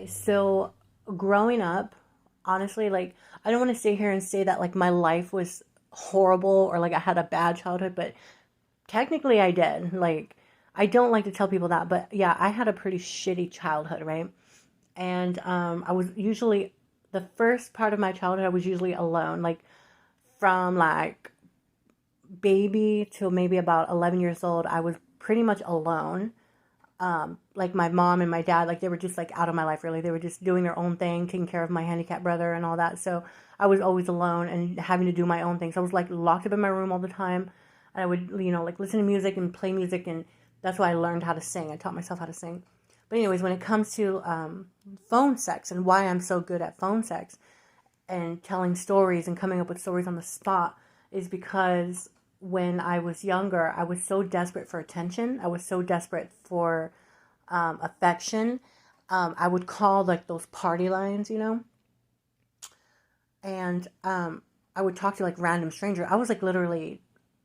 So growing up, honestly, like I don't want to sit here and say that like my life was horrible or like I had a bad childhood, but technically I did. Like I don't like to tell people that, but yeah, I had a pretty shitty childhood, right? And I was usually the first part of my childhood I was usually alone, like from like baby till maybe about 11 years old, I was pretty much alone. Like my mom and my dad, like they were just like out of my life really. They were just doing their own thing, taking care of my handicapped brother and all that. So I was always alone and having to do my own things. I was like locked up in my room all the time. And I would, like listen to music and play music. And that's why I learned how to sing. I taught myself how to sing. But anyways, when it comes to phone sex and why I'm so good at phone sex and telling stories and coming up with stories on the spot is because when I was younger, I was so desperate for attention. I was so desperate for affection. I would call like those party lines, and I would talk to like random strangers. I was like literally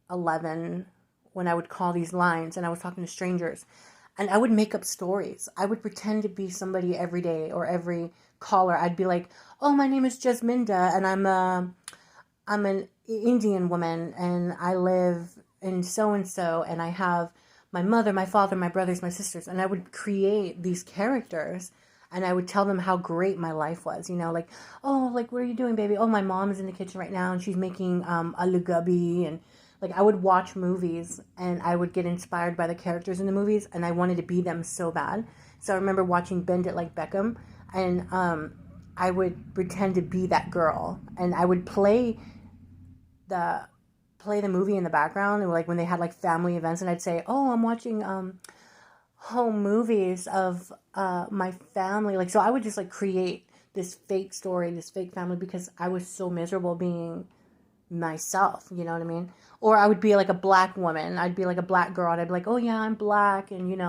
11 when I would call these lines and I was talking to strangers. And I would make up stories. I would pretend to be somebody every day or every caller. I'd be like, "Oh, my name is Jasminda, and I'm an Indian woman, and I live in so and so, and I have my mother, my father, my brothers, my sisters." And I would create these characters, and I would tell them how great my life was. Like, "Oh, like what are you doing, baby? Oh, my mom is in the kitchen right now, and she's making aloo gobi." And like I would watch movies, and I would get inspired by the characters in the movies, and I wanted to be them so bad. So I remember watching Bend It Like Beckham, and I would pretend to be that girl, and I would the play the movie in the background, and like when they had like family events, and I'd say, "Oh, I'm watching home movies of my family." Like so I would just like create this fake story, this fake family, because I was so miserable being myself, you know what I mean? Or I would be like a black woman. I'd be like a black girl, and I'd be like, "Oh yeah, I'm black, and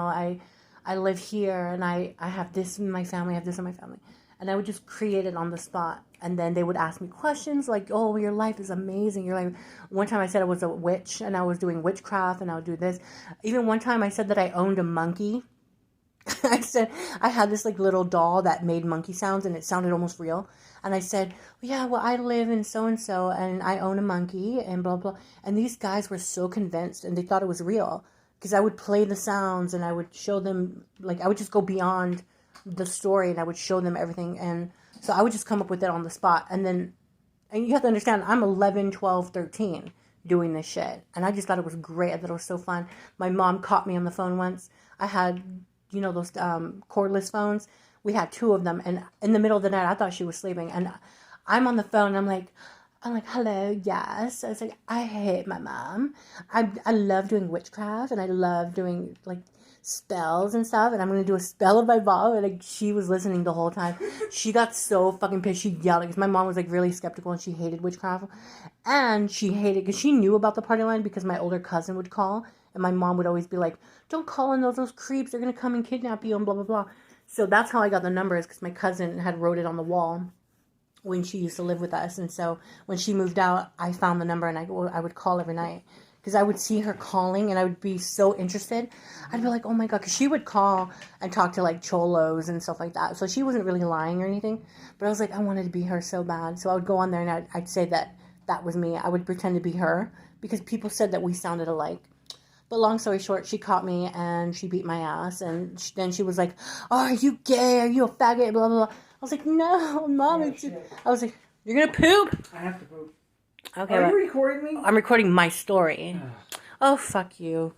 I live here, and I have this in my family, I have this in my family." And I would just create it on the spot. And then they would ask me questions like, "Oh, your life is amazing. Your life." One time I said I was a witch and I was doing witchcraft and I would do this. Even one time I said that I owned a monkey. I said I had this like little doll that made monkey sounds and it sounded almost real. And I said, "Yeah, well, I live in so and I own a monkey and blah blah." And these guys were so convinced and they thought it was real because I would play the sounds and I would show them, like I would just go beyond the story and I would show them everything. And so I would just come up with it on the spot. And you have to understand, I'm 11, 12, 13 doing this shit. And I just thought it was great. I thought it was so fun. My mom caught me on the phone once. I had, those cordless phones. We had two of them. And in the middle of the night, I thought she was sleeping. And I'm on the phone and I'm like, "Hello, yes." I was like, "I hate my mom. I love doing witchcraft and I love doing like spells and stuff, and I'm gonna do a spell of my mom." And like she was listening the whole time. She got so fucking pissed. She yelled because my mom was like really skeptical and she hated witchcraft, and she hated because she knew about the party line because my older cousin would call, and my mom would always be like, "Don't call in those creeps. They're gonna come and kidnap you and blah blah blah." So that's how I got the numbers because my cousin had wrote it on the wall when she used to live with us. And so when she moved out, I found the number and I would call every night because I would see her calling and I would be so interested. I'd be like, "Oh my God," because she would call and talk to like cholos and stuff like that. So she wasn't really lying or anything, but I was like, I wanted to be her so bad. So I would go on there and I'd say that was me. I would pretend to be her because people said that we sounded alike. But long story short, she caught me and she beat my ass. And then she was like, "Oh, are you gay? Are you a faggot? Blah, blah, blah." I was like, "No, Mom." I was like, "You're going to poop?" I have to poop. Okay. Are you recording me? I'm recording my story. Oh, fuck you.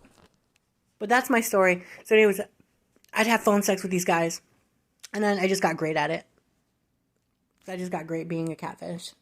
But that's my story. So anyways, I'd have phone sex with these guys. And then I just got great at it. I just got great being a catfish.